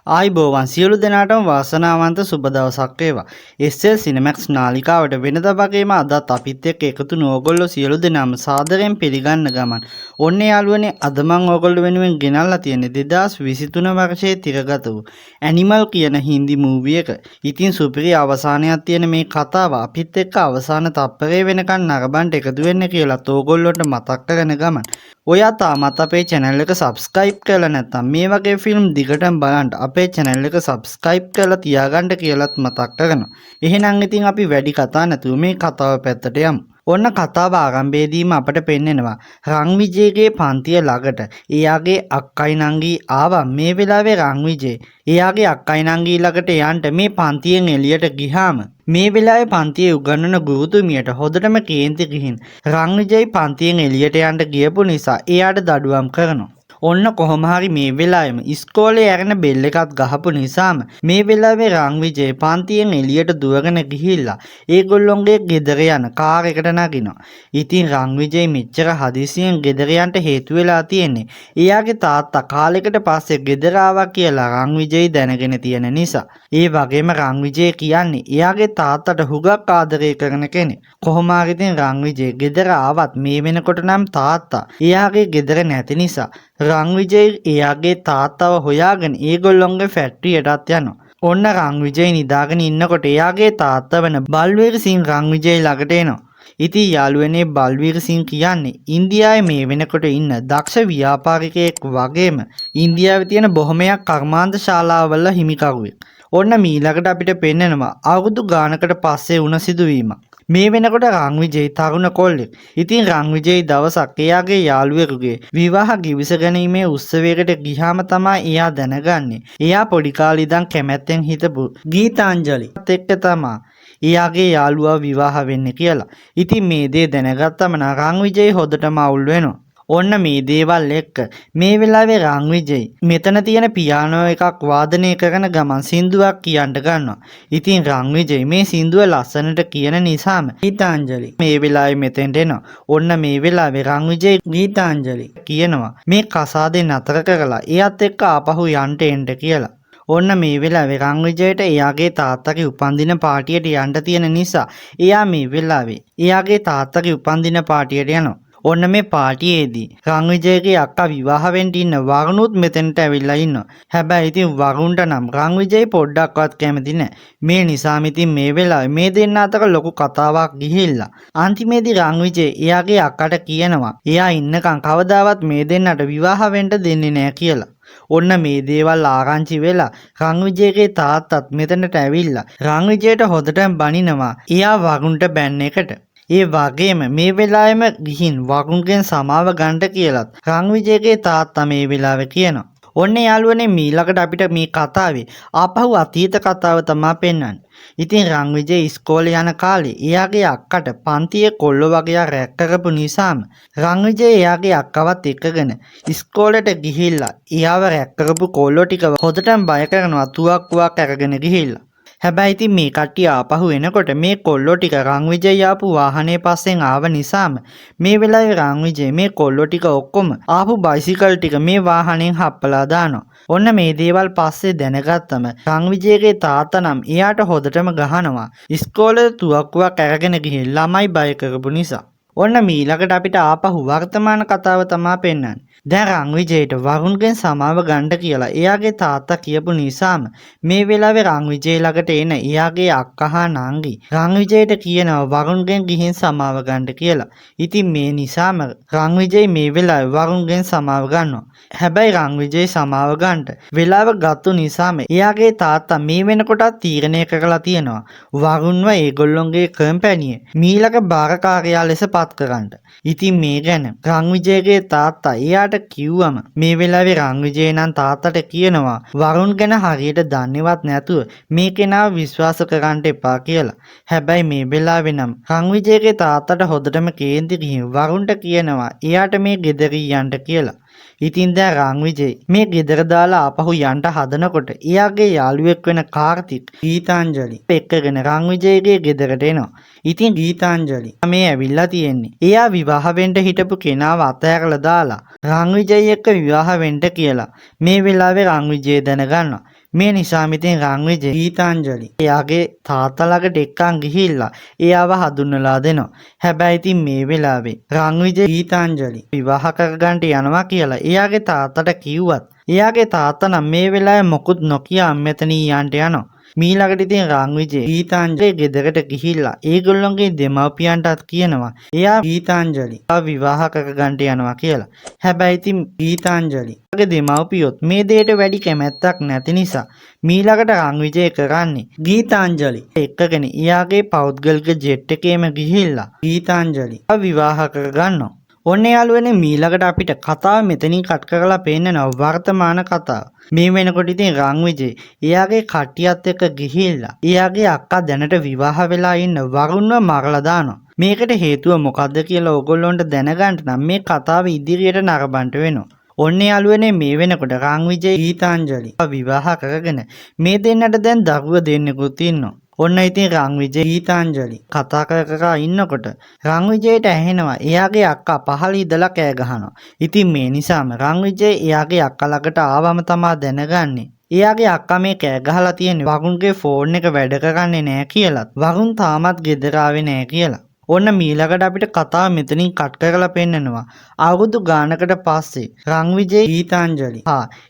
ආයිබෝවන් සියලු දෙනාටම වාසනාවන්ත සුබ දවසක් වේවා. SL Cinemax නාලිකාවට වෙනදා වගේම අදත් අපිත් එක්ක එකතු වුණු ඕගොල්ලෝ සියලු දෙනාම සාදරයෙන් පිළිගන්න ගමන්. ඔන්නේ යාළුවනේ අද මම ඕගොල්ලෝ වෙනුවෙන් ගෙනල්ලා තියෙන්නේ 2023 වර්ෂයේ තිරගත වූ ඇනිමල් කියන හින්දි මූවි එක. ඉතින් සුපිරි අවසානයක් තියෙන මේ කතාව අපිත් එක්ක අවසාන තප්පරේ වෙනකන් නරඹන්න එකතු වෙන්න කියලා ඕගොල්ලොන්ට මතක් කරගෙන ගමන්. ඔයා තාමත් අපේ channel එක subscribe කරලා නැත්නම් මේ වගේ ෆිල්ම් දිගටම බලන්න අපේ channel එක subscribe කරලා තියාගන්න කියලාත් මතක් කරනවා. එහෙනම් ඉතින් අපි වැඩි කතා නැතුව මේ කතාව පැත්තට යමු. ඔන්න කතාව ආරම්භයේදීම අපට පෙන්නනවා රන්විජේගේ පන්තිය ළඟට එයාගේ අක්කයි නංගී ආවා. මේ වෙලාවේ රන්විජේ එයාගේ අක්කයි නංගී ළඟට යන්න මේ පන්තියෙන් එළියට ගියාම මේ වෙලාවේ පන්තියේ උගන්වන ගුරුතුමියට හොඳටම කේන්ති ගිහින් රන්විජේ පන්තියෙන් එළියට යන්න ගියපු නිසා එයාට දඩුවම් කරනවා. ඔන්න කොහොම හරි මේ වෙලාවෙම ඉස්කෝලේ ඇරෙන බෙල් එකක් ගහපු නිසාම මේ වෙලාවේ රන්විජේ පන්තියෙන් එළියට දුවගෙන ගිහිල්ලා ඒගොල්ලොන්ගේ ගෙදර යන කාර් එකට නගිනවා. ඉතින් රන්විජේ මෙච්චර හදිසියෙන් ගෙදර යන්න හේතු වෙලා තියෙන්නේ එයාගේ තාත්තා කාලෙකට පස්සේ ගෙදර ආවා කියලා රන්විජේ දැනගෙන තියෙන නිසා. ඒ වගේම රන්විජේ කියන්නේ එයාගේ තාත්තට හුඟක් ආදරය කරන කෙනෙක්. කොහොම හරි ඉතින් රන්විජේ ගෙදර ආවත් මේ වෙනකොට නම් තාත්තා එයාගේ ගෙදර නැති නිසා රන්විජේ එයාගේ තාත්තව හොයාගෙන ඒගොල්ලොන්ගේ ෆැක්ටරියටත් යනවා. ඔන්න රන්විජේ නිදාගෙන ඉන්නකොට එයාගේ තාත්තා වෙන බල්වීර් සිං රන්විජේ ළඟට එනවා. ඉතින් යාළුවනේ බල්වීර් සිං කියන්නේ ඉන්දියාවේ මේ වෙනකොට ඉන්න දක්ෂ ව්‍යාපාරිකයෙක් වගේම ඉන්දියාවේ තියෙන බොහොමයක් කර්මාන්ත ශාලාවල හිමිකරුවෙක්. ඔන්න මීළඟට අපිට පෙන්නනවා අවුරුදු ගානකට පස්සේ වුණ සිදුවීමක්. මේ වෙනකොට රන්විජේ තරුණ කොල්ලෙක්. ඉතින් රන්විජේ දවසක් එයාගේ යාළුවෙකුගේ විවාහ ගිවිස ගැනීමේ උත්සවයකට ගියාම තමයි එයා දැනගන්නේ. එයා පොඩි කාලේ ඉඳන් කැමැත්තෙන් හිටපු ගීතාංජලිත් එක්ක තමයි එයාගේ යාළුවා විවාහ වෙන්නේ කියලා. ඉතින් මේ දේ දැනගත්තම රන්විජේ හොදටම අවුල් වෙනවා. ඔන්න මේ දේවල් එක්ක මේ වෙලාවේ රන්විජේ මෙතන තියෙන පියානෝ එකක් වාදනය කරන ගමන් සින්දුවක් කියන්න ගන්නවා. ඉතින් රන්විජේ මේ සින්දුව ලස්සනට කියන නිසාම ගීතාංජලි මේ වෙලාවේ මෙතෙන්ට එනවා. ඔන්න මේ වෙලාවේ රන්විජේ ගීතාංජලි කියනවා මේ කසාදේ නතර කරලා එයාත් එක්ක ආපහු යන්න එන්න කියලා. ඔන්න මේ වෙලාවේ රන්විජේට එයාගේ තාත්තගේ උපන්දින පාටියට යන්න තියෙන නිසා එයා මේ වෙලාවේ එයාගේ තාත්තගේ උපන්දින පාටියට යනවා. ඔන්න මේ පාටියේදී රන්විජේගේ අක්කා විවාහ වෙන්න ඉන්න වරුණුත් මෙතනට ඇවිල්ලා ඉන්නවා. හැබැයි ඉතින් වරුණට නම් රන්විජේ පොඩ්ඩක්වත් කැමති නැහැ. මේ නිසාම ඉතින් මේ වෙලාවේ මේ දෙන්න අතර ලොකු කතාවක් ගිහිල්ලා අන්තිමේදී රන්විජේ එයාගේ අක්කට කියනවා එයා ඉන්නකම් කවදාවත් මේ දෙන්නට විවාහ වෙන්න දෙන්නේ නැහැ කියලා. ඔන්න මේ දේවල් ආරංචි වෙලා රන්විජේගේ තාත්තත් මෙතනට ඇවිල්ලා රන්විජේට හොදටම බනිනවා එයා වරුණට බැන්න එකට. ඒ වගේම මේ වෙලාවෙම ගිහින් වරුණගෙන් සමාව ගන්න කියලාත් රන්විජේගේ තාත්තා මේ වෙලාවේ කියනවා. ඔන්න යාළුවනේ මීළඟට අපිට මේ කතාවේ ආපහු අතීත කතාව තමයි පෙන්වන්නේ. ඉතින් රන්විජේ ඉස්කෝලේ යන කාලේ එයාගේ අක්කට පන්තියේ කොල්ලෝ වගේ රැක් කරපු නිසාම රන්විජේ එයාගේ අක්කවත් එක්කගෙන ඉස්කෝලේට ගිහිල්ලා එයාව රැක් කරපු කොල්ලෝ ටික හොදටම බය කරනවා තුවක්කුවක් අරගෙන ගිහිල්ලා. හැබැයි ඉතින් මේ කට්ටිය ආපහු එනකොට මේ කොල්ලෝ ටික රන්විජේ ආපු වාහනේ පස්සෙන් ආව නිසාම මේ වෙලාවේ රන්විජේ මේ කොල්ලෝ ටික ඔක්කොම ආපු බයිසිකල් ටික මේ වාහනෙන් හප්පලා දානවා. ඔන්න මේ දේවල් පස්සේ දැනගත්තම රන්විජේගේ තාත්තා නම් එයාට හොදටම ගහනවා. ඉස්කෝලේ තුවක්කුවක් අරගෙන ගිහින් ළමයි බය කරපු නිසා. ඔන්න මීළඟට අපිට ආපහු වර්තමාන කතාව තමයි පෙන්වන්නේ. දැන් රන්විජේට වරුණගෙන් සමාව ගන්න කියලා එයාගේ තාත්තා කියපු නිසාම මේ වෙලාවේ රන්විජේ ළඟට එන එයාගේ අක්කා හා නංගි රන්විජේට කියනවා වරුණගෙන් ගිහින් සමාව ගන්න කියලා. ඉතින් මේ නිසාම රන්විජේ මේ වෙලාවේ වරුණගෙන් සමාව ගන්නවා. හැබැයි රන්විජේ සමාව ගන්නට වෙලාව ගත්තු නිසාම එයාගේ තාත්තා මේ වෙනකොටත් තීරණය කරලා තියෙනවා වරුණව ඒගොල්ලොන්ගේ කම්පැනියේ මීළඟ බාරකාරයා ලෙස පත් කරන්න. ඉතින් මේ ගැන රන්විජේගේ තාත්තා එයාට කිව්වම මේ වෙලාවේ රන්විජේ නම් තාත්තට කියනවා වරුණ ගැන හරියට දන්නේවත් නැතුව මේ කෙනාව විශ්වාස කරන්න එපා කියලා. හැබැයි මේ වෙලාවේ නම් රන්විජේගේ තාත්තට හොදටම කේන්ති ගිහින් වරුණට කියනවා එයාට මේ ගෙදර යන්න කියලා. ඉතින් දැන් රන්විජේ මේ ගෙදර දාලා ආපහු යන්න හදනකොට එයාගේ යාළුවෙක් වෙන කාර්තික් ගීතාංජලි එක්කගෙන රන්විජේගේ ගෙදරට එනවා. ඉතින් ගීතාංජලි මේ ඇවිල්ලා තියෙන්නේ එයා විවාහ වෙන්න හිටපු කෙනාව අතහැරලා දාලා රන්විජේ එක්ක විවාහ වෙන්න කියලා. මේ වෙලාවේ රන්විජේ දැනගන්නවා මේ නිසාම ඉතින් රන්විජේ ගීතාංජලි එයාගේ තාත්තා ළඟට එක්කන් ගිහිල්ලා එයාව හඳුන්වලා දෙනවා. හැබැයි ඉතින් මේ වෙලාවේ රන්විජේ ගීතාංජලි විවාහ කරගන්න යනවා කියලා එයාගේ තාත්තට කිව්වත් එයාගේ තාත්තා නම් මේ වෙලාවේ මොකුත් නොකිය මෙතනින් යන්න යනවා. මීළඟට ඉතින් රන්විජේ ගීතාංජලි ගෙදරට ගිහිල්ලා ඒගොල්ලොන්ගේ දෙමව්පියන්ටත් කියනවා එයා ගීතාංජලි විවාහ කරගන්න යනවා කියලා. හැබැයි ඉතින් ගීතාංජලිගේ දෙමව්පියොත් මේ දෙයට වැඩි කැමැත්තක් නැති නිසා මීළඟට රන්විජේ කරන්නේ ගීතාංජලි එක්කගෙන එයාගේ පෞද්ගලික ජෙට් එකේම ගිහිල්ලා ගීතාංජලි විවාහ කරගන්නවා. ඔන්න යාළුවනේ මීළඟට අපිට කතාව මෙතනින් කට් කරලා පෙන්නනවා වර්තමාන කතාව. මේ වෙනකොට ඉතින් රන්විජේ එයාගේ කට්ටියත් එක්ක ගිහිල්ලා එයාගේ අක්කා දැනට විවාහ වෙලා ඉන්න වරුණව මරලා දානවා. මේකට හේතුව මොකද්ද කියලා ඕගොල්ලොන්ට දැනගන්න නම් මේ කතාව ඉදිරියට නරඹන්න වෙනවා. ඔන්න යාළුවනේ මේ වෙනකොට රන්විජේ ගීතාංජලි විවාහ කරගෙන මේ දෙන්නට දැන් දරුවෝ දෙන්නෙකුත් ඉන්නවා. ඔන්න ඉතින් රන්විජේ ගීතාංජලි කතා කර ඉන්නකොට රන්විජේට ඇහෙනවා එයාගේ අක්කා පහළ ඉඳලා කෑ ගහනවා. ඉතින් මේ නිසාම රන්විජේ එයාගේ අක්කා ළඟට ආවම තමා දැනගන්නේ එයාගේ අක්කා මේ කෑ ගහලා තියෙන්නේ වරුන්ගේ ෆෝන් එක වැඩ කරන්නේ නැහැ කියලාත් වරුන් තාමත් ගෙදර ආවේ නැහැ කියලා. ඔන්න මීළඟට අපිට කතාව මෙතනින් කට් කරලා පෙන්නනවා. අවුරුදු ගානකට පස්සේ රන්විජේ ගීතාංජලි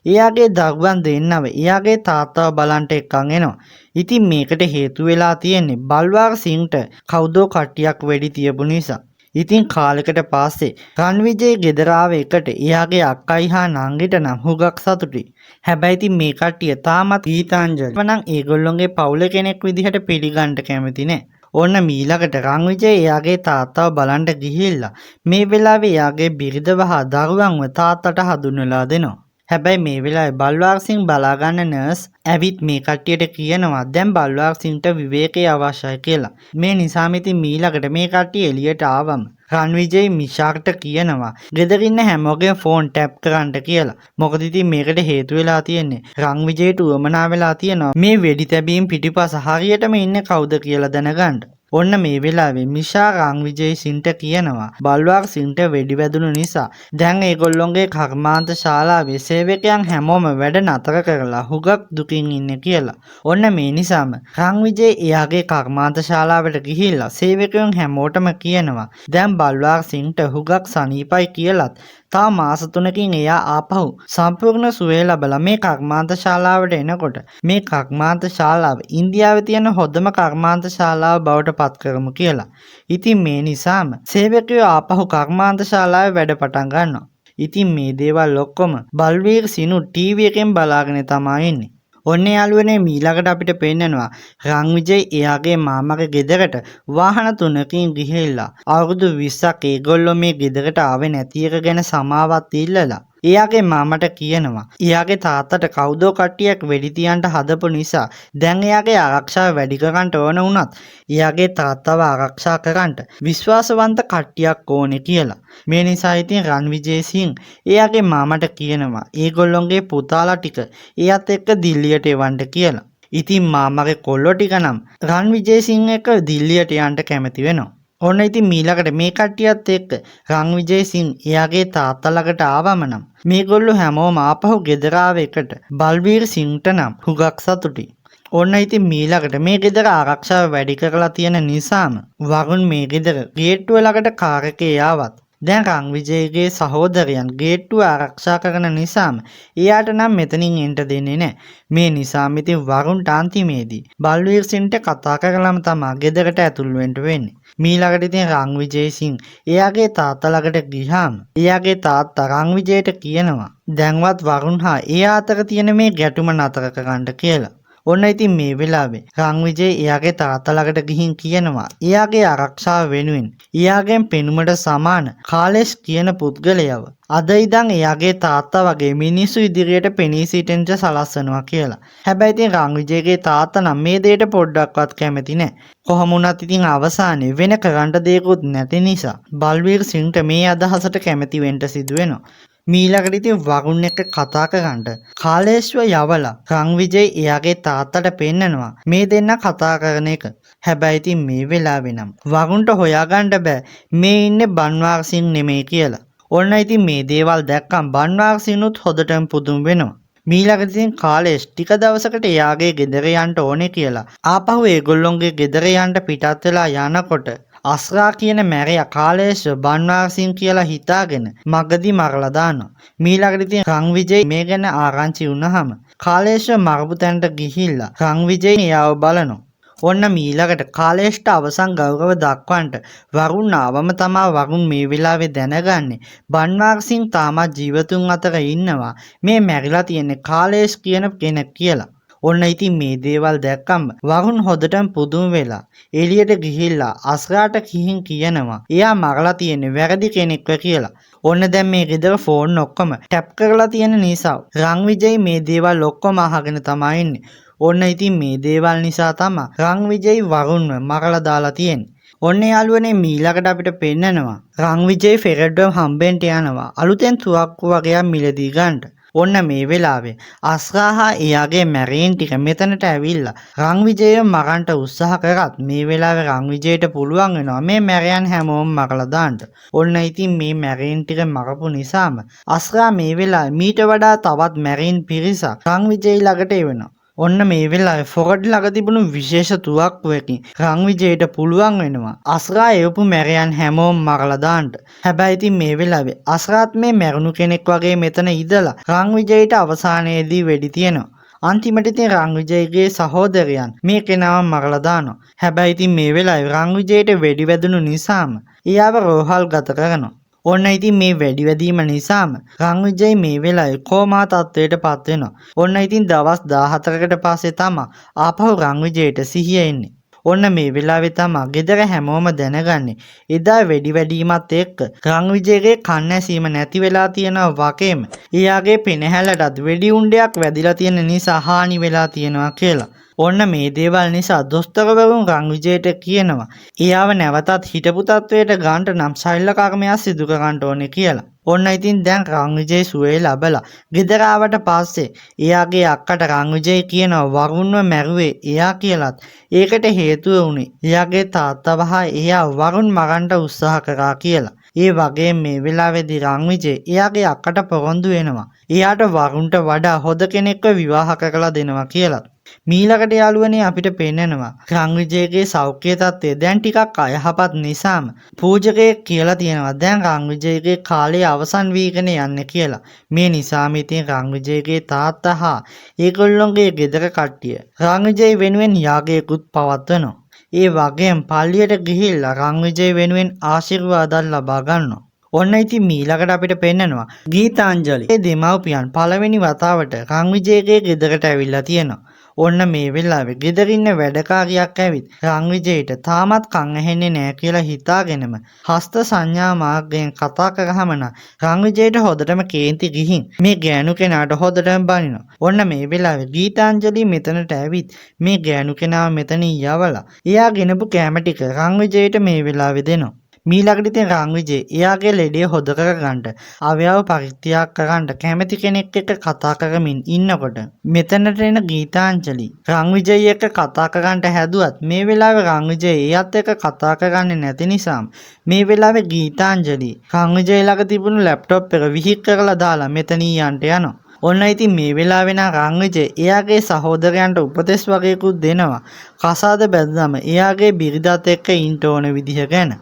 එයාගේ දරුවන් දෙන්නව එයාගේ තාත්තව බලන්ට එක්කන් එනවා. ඉතින් මේකට හේතු වෙලා තියෙන්නේ බල්වාර සිංට කවුදෝ කට්ටියක් වෙඩි තියපු නිසා. ඉතින් කාලෙකට පස්සේ රන්විජේ ගෙදර ආව එකට එයාගේ අක්කයි හා නංගිට නම් හුඟක් සතුටුයි. හැබැයි ඉතින් මේ කට්ටිය තාමත් ගීතාංජලි නම් ඒගොල්ලොන්ගේ පවුල කෙනෙක් විදිහට පිළිගන්න කැමති නෑ. ඔන්න මීළඟට රන්විජේ එයාගේ තාත්තව බලන්න ගිහිල්ලා මේ වෙලාවේ එයාගේ බිරිඳව හා දරුවන්ව තාත්තට හඳුන්වලා දෙනවා. හැබැයි මේ වෙලාවේ බල්වාර සිං බලාගන්න නර්ස් ඇවිත් මේ කට්ටියට කියනවා දැන් බල්වාර සිංට විවේකයේ අවශ්‍යයි කියලා. මේ නිසාම ඉතින් මීළඟට මේ කට්ටිය එළියට ආවම රන්විජේ මිෂාකට කියනවා ගෙදර ඉන්න හැමෝගෙම ෆෝන් ටැප් කරන්න කියලා. මොකද ඉතින් මේකට හේතු වෙලා තියෙන්නේ රන්විජේට උවමනා වෙලා තියෙනවා මේ වෙඩි තැබීම් පිටිපස්ස හරියටම ඉන්නේ කවුද කියලා දැනගන්න. ඔන්න මේ වෙලාවේ මිෂා රන්විජේ සින්ට කියනවා බල්වාර සින්ට වෙඩි වැදුණු නිසා දැන් ඒගොල්ලොන්ගේ කර්මාන්ත ශාලාවේ සේවකයන් හැමෝම වැඩ නතර කරලා හුඟක් දුකින් ඉන්නේ කියලා. ඔන්න මේ නිසාම රන්විජේ එයාගේ කර්මාන්ත ශාලාවට ගිහිල්ලා සේවකයන් හැමෝටම කියනවා දැන් බල්වාර සින්ට හුඟක් සනීපයි කියලත් තා මාස 3කින් එයා ආපහු සම්පූර්ණ සුවය ලබලා මේ කර්මාන්ත ශාලාවට එනකොට මේ කර්මාන්ත ශාලාව ඉන්දියාවේ තියෙන හොඳම කර්මාන්ත ශාලාව බවට පත් කරමු කියලා. ඉතින් මේ නිසාම සේවකයෝ ආපහු කර්මාන්ත ශාලාවේ වැඩ පටන් ගන්නවා. ඉතින් මේ දේවල් ඔක්කොම බල්වීර් සිනු ටීවී එකෙන් බලාගෙන තමයි ඉන්නේ. ඔන්න යාළුවනේ මීළඟට අපිට පෙන්නනවා රන්විජේ එයාගේ මාමගේ ගෙදරට වාහන 3කින් ගිහිල්ලා අවුරුදු 20ක් ඒගොල්ලෝ මේ ගෙදරට ආවේ නැති එක ගැන සමාවක් ඉල්ලලා එයාගේ මාමට කියනවා එයාගේ තාත්තට කවුදෝ කට්ටියක් වෙඩි තියන්න හදපු නිසා දැන් එයාගේ ආරක්ෂාව වැඩි කරන්න ඕන වුණත් එයාගේ තාත්තව ආරක්ෂා කරන්න විශ්වාසවන්ත කට්ටියක් ඕනේ කියලා. මේ නිසා ඉතින් රන්විජේ සිං එයාගේ මාමට කියනවා ඒගොල්ලොන්ගේ පුතාලා ටික එයාත් එක්ක දිල්ලියට එවන්න කියලා. ඉතින් මාමගේ කොල්ලෝ ටික නම් රන්විජේ සිං එක්ක දිල්ලියට යන්න කැමති වෙනවා. ඔන්න ඉතින් මීළඟට මේ කට්ටියත් එක්ක රන්විජේ සිං එයාගේ තාත්තා ළඟට ආවම නම් මේගොල්ලෝ හැමෝම ආපහු ගෙදර ආව එකට බල්වීර් සිංට නම් හුඟක් සතුටුයි. ඔන්න ඉතින් මීළඟට මේ ගෙදර ආරක්ෂාව වැඩි කරලා තියෙන නිසාම වරුන් මේ ගෙදර ගේට්ටුව ළඟට කාර් එකේ ආවත් දැන් රන්විජේගේ සහෝදරයන් ගේට්ටුව ආරක්ෂා කරන නිසාම එයාට නම් මෙතනින් එන්න දෙන්නේ නැහැ. මේ නිසාම ඉතින් වරුන්ට අන්තිමේදී බල්වීර් සිංට කතා කරලාම තමයි ගෙදරට ඇතුල් වෙන්න වෙන්නේ. මීළඟට ඉතින් රන්විජේ සිං එයාගේ තාත්තා ළඟට ගියාම එයාගේ තාත්තා රන්විජේට කියනවා දැන්වත් වරුන් හා එයා අතර තියෙන මේ ගැටුම නතර කරන්න කියලා. ඔන්න ඉතින් මේ වෙලාවේ රන්විජේ එයාගේ තාත්තා ළඟට ගිහින් කියනවා එයාගේ ආරක්ෂාව වෙනුවෙන් එයාගෙන් පෙනුමට සමාන කාලේෂ් කියන පුද්ගලයව අද ඉඳන් එයාගේ තාත්තා වගේ මිනිස්සු ඉදිරියට පෙනී සිටින්න සලස්වනවා කියලා. හැබැයි ඉතින් රන්විජේගේ තාත්තා නම් මේ දෙයට පොඩ්ඩක්වත් කැමති නැහැ. කොහොම වුණත් ඉතින් අවසානයේ වෙන කරන්න දෙයක්වත් නැති නිසා බල්වීර් සිංට මේ අදහසට කැමති වෙන්න සිදු වෙනවා. මීළඟට ඉතින් වරුන් එක්ක කතා කරන්න කාලේශ්ව යවලා රන්විජේ එයාගේ තාත්තට පෙන්නනවා මේ දෙන්න කතා කරන එක. හැබැයි ඉතින් මේ වෙලාවේ නම් වරුන්ට හොයාගන්න බෑ මේ ඉන්නේ බන්වාර් සිං නෙමෙයි කියලා. ඔන්න ඉතින් මේ දේවල් දැක්කම බන්වාර් සිංනුත් හොදටම පුදුම වෙනවා. මීළඟට කාලේෂ් ටික දවසකට එයාගේ ගෙදර යන්න ඕනේ කියලා. ආපහු ඒගොල්ලොන්ගේ ගෙදර යන්න පිටත් වෙලා යනකොට අස්රා කියන මැරයා කාලේෂ් බන්වාසින් කියලා හිතාගෙන මගදී මරලා දානවා. මීළඟට ඉතින් රන්විජේ මේ ගැන ආරංචි වුණාම කාලේෂ් මරපු තැනට ගිහිල්ලා රන්විජේ එයාව බලනවා. ඔන්න මීළඟට කාලේෂ්ට අවසන් ගෞරව දක්වන්නට වරුන් ආවම තමා වරුන් මේ වෙලාවේ දැනගන්නේ බන්වාරසිං තාමත් ජීවතුන් අතර ඉන්නවා මේ මැරිලා තියෙන්නේ කාලේෂ් කියන කෙනෙක් කියලා. ඔන්න ඉතින් මේ දේවල් දැක්කම වරුන් හොදටම පුදුම වෙලා එළියට ගිහිල්ලා අස්රාට කියනවා එයා මරලා තියෙන්නේ වැරදි කෙනෙක්ව කියලා. ඔන්න දැන් මේ ගෙදර ෆෝන් ඔක්කොම ටැප් කරලා තියෙන නිසා රන්විජයි මේ දේවල් ඔක්කොම අහගෙන තමයි ඉන්නේ. ඔන්න ඉතින් මේ දේවල් නිසා තමයි රන්විජයි වරුන්ව මරලා දාලා තියෙන්නේ. ඔන්න යාළුවනේ මීළඟට අපිට පෙන්නනවා රන්විජයි ෆෙරඩ්ව හම්බෙන්ට යනවා අලුතෙන් තුවක්කු වගේක් මිලදී ගන්නට. ඔන්න මේ වෙලාවේ අස්රා එයාගේ මැරීන් ටික මෙතනට ඇවිල්ලා රන්විජයව මරන්න උත්සාහ කරත් මේ වෙලාවේ රන්විජයට පුළුවන් වෙනවා මේ මැරයන් හැමෝම මරලා දාන්න. ඔන්න ඉතින් මේ මැරීන් ටික මරපු නිසාම අස්රා මේ වෙලාවේ මීට වඩා තවත් මැරීන් පිරිසක් රන්විජය ළඟට එවෙනවා. ඔන්න මේ වෙලාවේ ෆොරඩ් ළඟ තිබුණු විශේෂ තුවක්කුවකින් රන්විජයට පුළුවන් වෙනවා අස්රා එවපු මැරයන් හැමෝම මරලා දාන්න. හැබැයි ඉතින් මේ වෙලාවේ අස්රාත් මේ මැරුණු කෙනෙක් වගේ මෙතන ඉඳලා රන්විජයට අවසානයේදී වෙඩි තියනවා. අන්තිමට ඉතින් රන්විජයගේ සහෝදරයන් මේ කෙනාව මරලා දානවා. හැබැයි ඉතින් මේ වෙලාවේ රන්විජයට වෙඩි වැදුණු නිසාම එයාව රෝහල් ගත කරනවා. ඔන්න ඉතින් මේ වැඩි වැදීම නිසාම රන්විජයි මේ වෙලාවේ කෝමා තත්ත්වයට පත් වෙනවා. ඔන්න ඉතින් දවස් 14කට පස්සේ තමයි ආපහු රන්විජයට සිහිය එන්නේ. ඔන්න මේ වෙලාවේ තමයි ගෙදර හැමෝම දැනගන්නේ එදා වෙඩි වැදීමත් එක්ක රන්විජයගේ කන් ඇසීම නැති වෙලා තියෙනවා වගේම එයාගේ පෙනහැලටත් වෙඩි උණ්ඩයක් වැදිලා තියෙන නිසා හානි වෙලා තියෙනවා කියලා. ඔන්න මේ දේවල් නිසා දොස්තරවරුන් රන්විජයට කියනවා එයාව නැවතත් හිටපු තත්වයට ගන්නට නම් ශෛල කර්මයක් සිදු කරන්න ඕනේ කියලා. ඔන්න ඉතින් දැන් රන්විජය සුවේ ලැබලා ගෙදර ආවට පස්සේ එයාගේ අක්කට රන්විජය කියනවා වරුන්ව මැරුවේ එයා කියලාත් ඒකට හේතුව උනේ එයාගේ තාත්තව හා එයා වරුන් මරන්න උත්සාහ කරා කියලා. ඒ වගේම මේ වෙලාවේදී රන්විජය එයාගේ අක්කට පොරොන්දු වෙනවා එයාට වරුන්ට වඩා හොඳ කෙනෙක්ව විවාහ කරලා දෙනවා කියලා. මීළඟට යාළුවනේ අපිට පෙන්නනවා රන්විජයගේ සෞඛ්‍ය තත්ත්වය දැන් ටිකක් අයහපත් නිසාම පූජකයෙක් කියලා තියෙනවා දැන් රන්විජයගේ කාලය අවසන් වීගෙන යන්නේ කියලා. මේ නිසාම ඉතින් රන්විජයගේ තාත්තා හා ඒගොල්ලොන්ගේ ගෙදර කට්ටිය රන්විජය වෙනුවෙන් යාගයකුත් පවත්වනවා. ඒ වගේම පල්ලියට ගිහිල්ලා රන්විජය වෙනුවෙන් ආශිර්වාදල් ලබා ගන්නවා. ඔන්න ඉතින් මීළඟට අපිට පෙන්නනවා ගීතාංජලි ඒ දෙමව්පියන් පළවෙනි වතාවට රන්විජයගේ ගෙදරට ඇවිල්ලා තියෙනවා. ඔන්න මේ වෙලාවේ ගෙදර ඉන්න වැඩකාරියක් ඇවිත් රන්විජයට තාමත් කන් ඇහෙන්නේ නැහැ කියලා හිතාගෙනම හස්ත සංඥා මාර්ගයෙන් කතා කරාම නම් රන්විජයට හොදටම කේන්ති ගිහින් මේ ගෑනු කෙනාට හොදටම බනිනවා. ඔන්න මේ වෙලාවේ ගීතාංජලි මෙතනට ඇවිත් මේ ගෑනු කෙනාව මෙතනින් යවලා එයා ගෙනපු කැම ටික රන්විජයට මේ වෙලාවේ දෙනවා. මීළඟට ඉතින් රන්විජය එයාගේ ලෙඩේ හොද කරගන්න අවයව පරිත්‍යාග කරන්න කැමති කෙනෙක් එක්ක කතා කරමින් ඉන්නකොට මෙතනට එන ගීතාංජලි රන්විජය එක්ක කතා කරන්න හැදුවත් මේ වෙලාවේ රන්විජය එයාත් එක්ක කතා කරන්නේ නැති නිසා මේ වෙලාවේ ගීතාංජලි රන්විජය ළඟ තිබුණු ලැප්ටොප් එක විහික් කරලා දාලා මෙතනින් යන්න යනවා. ඔන්න ඉතින් මේ වෙලාවේ නම් රන්විජය එයාගේ සහෝදරයන්ට උපදෙස් වගේකුත් දෙනවා. කසාද බැඳනම එයාගේ බිරිඳත් එක්ක ඉන්න ඕන විදිහ ගැන.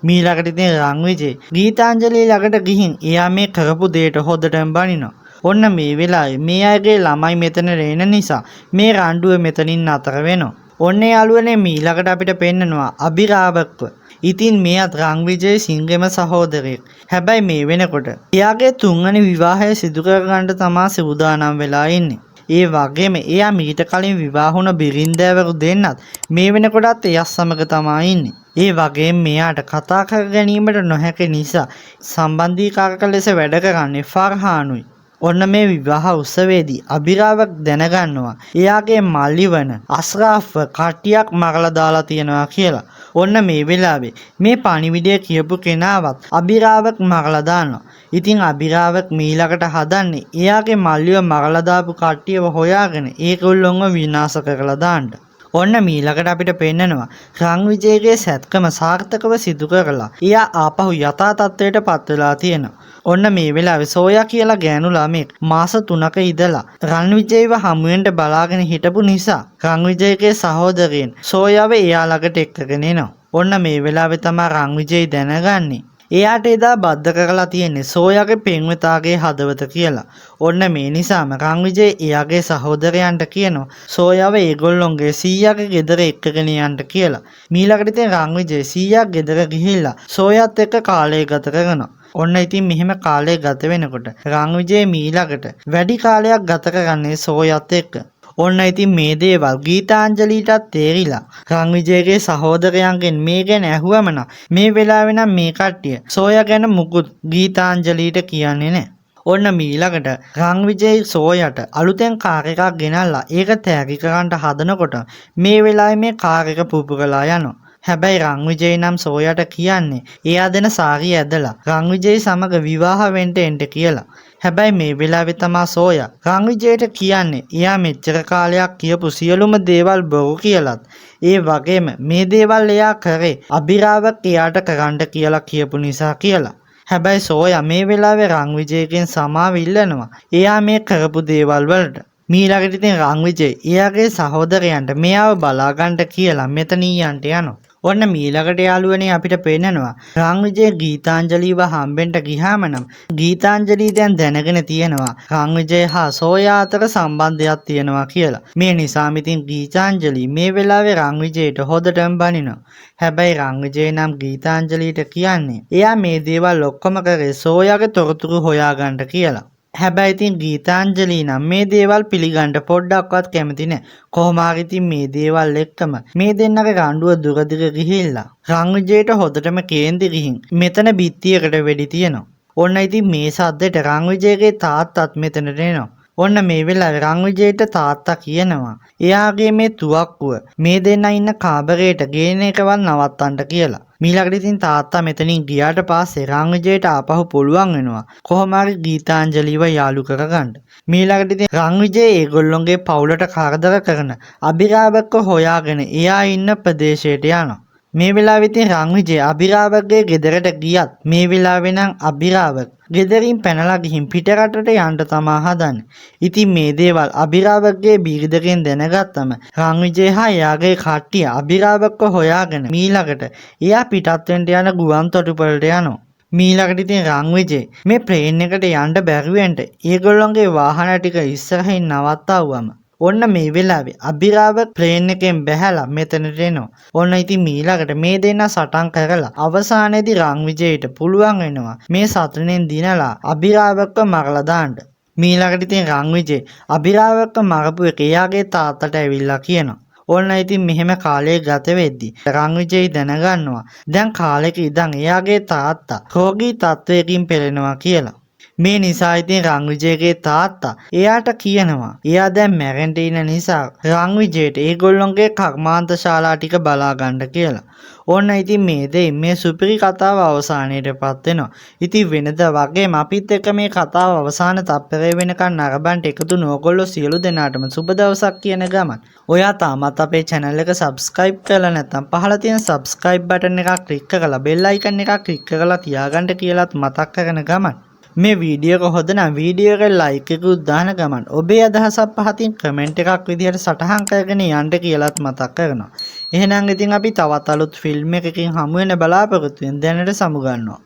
මීළඟට ඉතින් රන්විජය ගීතාංජලි ළඟට ගිහින් එයා මේ කරපු දෙයට හොදටම බනිනවා. ඔන්න මේ වෙලාවේ මේ අයගේ ළමයි මෙතන එන නිසා මේ රණ්ඩුව මෙතනින් නතර වෙනවා. ඔන්න යාළුවනේ මීළඟට අපිට පෙන්නනවා අභිරාවක්ව. ඉතින් මෙයත් රන්විජය සිංගෙම සහෝදරයෙක්. හැබැයි මේ වෙනකොට එයාගේ තුන්වෙනි විවාහය සිදු කර ගන්න තමා සූදානම් වෙලා ඉන්නේ. ඒ වගේම එයා මීට කලින් විවාහ වුණ බිරින්දෑවරු දෙන්නත් මේ වෙනකොටත් එයත් සමග තමයි ඉන්නේ. ඒ වගේම මෙයාට කතා කර ගැනීමට නොහැකි නිසා සම්බන්ධීකාරක ලෙස වැඩ කරන්නේ ෆර්හානුයි. ඔන්න මේ විවාහ උත්සවයේදී අභිරාවක් දැනගන්නවා එයාගේ මල්ලි වන අස්රාෆ්ව කට්ටියක් මරලා දාලා තියෙනවා කියලා. ඔන්න මේ වෙලාවේ මේ පණිවිඩය කියපු කෙනාවත් අභිරාවක් මරලා දානවා. ඉතින් අභිරාවක් මීළඟට හදන්නේ එයාගේ මල්ලිව මරලා දාපු කට්ටියව හොයාගෙන ඒගොල්ලොන්ව විනාශ කරලා දාන්න. ඔන්න මීළඟට අපිට පෙන්නනවා රන්විජේගේ සැත්කම සාර්ථකව සිදු කරලා එයා ආපහු යථා තත්ත්වයට පත් වෙලා තියෙනවා. ඔන්න මේ වෙලාවේ සෝයා කියලා ගෑනු ළමෙක් මාස 3ක ඉඳලා රන්විජේව හමුවෙන්ට බලාගෙන හිටපු නිසා රන්විජේගේ සහෝදරයන් සෝයාව එයා ළඟට එක්කගෙන එනවා. ඔන්න මේ වෙලාවේ තමයි රන්විජේ දැනගන්නේ එයාට එදා බද්ධ කරලා තියෙන්නේ සෝයාගේ පෙම්වතාගේ හදවත කියලා. ඔන්න මේ නිසාම රන්විජේ එයාගේ සහෝදරයන්ට කියනවා සෝයාව ඒගොල්ලොන්ගේ සීයාගේ ගෙදර එක්කගෙන යන්න කියලා. මීළඟට ඉතින් රන්විජේ සීයා ගෙදර ගිහිල්ලා සෝයාත් එක්ක කාලය ගත කරනවා. ඔන්න ඉතින් මෙහෙම කාලය ගත වෙනකොට රන්විජේ මීළඟට වැඩි කාලයක් ගත කරන්නේ සෝයාත් එක්ක. ඔන්න ඉතින් මේ දේවල් ගීතාංජලිටත් තේරිලා රන්විජේගේ සහෝදරයන්ගෙන් මේ ගැන ඇහුවම නම් මේ වෙලාවේ නම් මේ කට්ටිය සෝයා ගැන මුකුත් ගීතාංජලිට කියන්නේ නැහැ. ඔන්න මීළඟට රන්විජේ සෝයාට අලුතෙන් කාර් එකක් ගෙනල්ලා ඒක තෑගි කරන්න හදනකොට මේ වෙලාවේ මේ කාර් එක පුපුරලා යනවා. හැබැයි රන්විජේ නම් සෝයාට කියන්නේ එයා දෙන සාරිය ඇදලා රන්විජේ සමග විවාහ වෙන්න එන්න කියලා. හැබැයි මේ වෙලාවේ තමා සෝයා රන්විජේට කියන්නේ එයා මෙච්චර කාලයක් කියපු සියලුම දේවල් බොරු කියලාත් ඒ වගේම මේ දේවල් එයා කරේ අබිරාවක් එයාට කරන්න කියලා කියපු නිසා කියලා. හැබැයි සෝයා මේ වෙලාවේ රන්විජේගෙන් සමාව ඉල්ලනවා එයා මේ කරපු දේවල් වලට. මීළඟට ඉතින් රන්විජේ එයාගේ සහෝදරයන්ට මෙයාව බලා ගන්න කියලා මෙතනියන්ට යනවා. ඔන්න මීළඟට යාළුවනේ අපිට පේන්නනවා රන්විජේ ගීතාංජලිව හම්බෙන්න ගියාම නම් ගීතාංජලි දැන් දැනගෙන තියෙනවා රන්විජේ හා සෝයා අතර සම්බන්ධයක් තියෙනවා කියලා. මේ නිසාම ඉතින් ගීතාංජලි මේ වෙලාවේ රන්විජේට හොදටම බනිනවා. හැබැයි රන්විජේ නම් ගීතාංජලිට කියන්නේ එයා මේ දේවල් ඔක්කොම කරේ සෝයාගේ තොරතුරු හොයාගන්න කියලා. හැබැයි ඉතින් ගීතාංජලි නම් මේ දේවල් පිළිගන්න පොඩ්ඩක්වත් කැමති නැහැ. කොහොම හරි ඉතින් මේ දේවල් එක්කම මේ දෙන්නගේ රණ්ඩුව දුරදිග ගිහිල්ලා රන්විජේට හොදටම කේන්ති ගිහින් මෙතන බිත්තියකට වෙඩි තියනවා. ඔන්න ඉතින් මේ සද්දෙට රන්විජේගේ තාත්තත් මෙතනට එනවා. ඔන්න මේ වෙලාවේ රන්විජේට තාත්තා කියනවා එයාගේ මේ තුවක්කුව මේ දෙන්න ඉන්න කාමරේට ගේන එකවත් නවත්තන්න කියලා. මීළඟට ඉතින් තාත්තා මෙතනින් ගියාට පස්සේ රන්විජේට ආපහු පුළුවන් වෙනවා කොහොම හරි ගීතාංජලිව යාළු කරගන්න. මීළඟට ඉතින් රන්විජේ ඒගොල්ලොන්ගේ පවුලට කරදර කරන අබිරාවක හොයාගෙන එයා ඉන්න ප්‍රදේශයට යනවා. මේ වෙලාවේ ඉතින් රන්විජේ අබිරාවකගේ ගෙදරට ගියත් මේ වෙලාවේ නම් අබිරාවක ගෙදරින් පැනලා ගිහින් පිටරටට යන්න තමා හදන්නේ. ඉතින් මේ දේවල් අබිරාවකගේ බිරිඳගෙන් දැනගත්තම රන්විජේ හා එයාගේ කට්ටිය අබිරාවකව හොයාගෙන මීළඟට එයා පිටත් වෙන්න යන ගුවන් තොටුපළට යනවා. මීළඟට ඉතින් රන්විජේ මේ ප්ලේන් එකට යන්න බැරි වෙන්න ඒගොල්ලොන්ගේ වාහන ටික ඉස්සරහින් නවත්තවුවම ඔන්න මේ වෙලාවේ අබිරාවක ප්ලේන් එකෙන් බැහැලා මෙතනට එනවා. ඔන්න ඉතින් මීළඟට මේ දෙන්න සටන් කරලා අවසානයේදී රන්විජේට පුළුවන් වෙනවා මේ සතුනෙන් දිනලා අබිරාවකව මරලා දාන්න. මීළඟට ඉතින් රන්විජේ අබිරාවකව මරපු එක එයාගේ තාත්තට ඇවිල්ලා කියනවා. ඔන්න ඉතින් මෙහෙම කාලය ගත වෙද්දී රන්විජේ දැනගන්නවා දැන් කාලෙක ඉඳන් එයාගේ තාත්තා රෝගී තත්වයකින් පෙළෙනවා කියලා. මේ නිසා ඉතින් රන්විජේගේ තාත්තා එයාට කියනවා එයා දැන් මැරෙන්න ඉන්න නිසා රන්විජේට ඒගොල්ලොන්ගේ කර්මාන්ත ශාලා ටික බලා ගන්න කියලා. ඔන්න ඉතින් මේ දෙයි මේ සුපිරි කතාව අවසානයටපත් වෙනවා. ඉතින් වෙනද වගේම අපිත් එක්ක මේ කතාව අවසාන තප්පරේ වෙනකන් නරඹන්න එකතු නොගොල්ලෝ සියලු දෙනාටම සුබ දවසක් කියන ගමන්. ඔයා තාමත් අපේ channel එක subscribe කරලා නැත්නම් පහළ තියෙන subscribe button එකක් click කරලා bell icon එකක් click කරලා තියාගන්න කියලාත් මතක් කරන ගමන්. මේ වීඩියෝ එක හොඳ නම් වීඩියෝ එකට ලයික් එකකුත් දාන ගමන් ඔබේ අදහසක් පහතින් කමෙන්ට් එකක් විදිහට සටහන් කරගෙන යන්න කියලාත් මතක් කරනවා. එහෙනම් ඉතින් අපි තවත් අලුත් ෆිල්ම් එකකින් හමු වෙන බලාපොරොත්තු වෙන දැනට සමු ගන්නවා.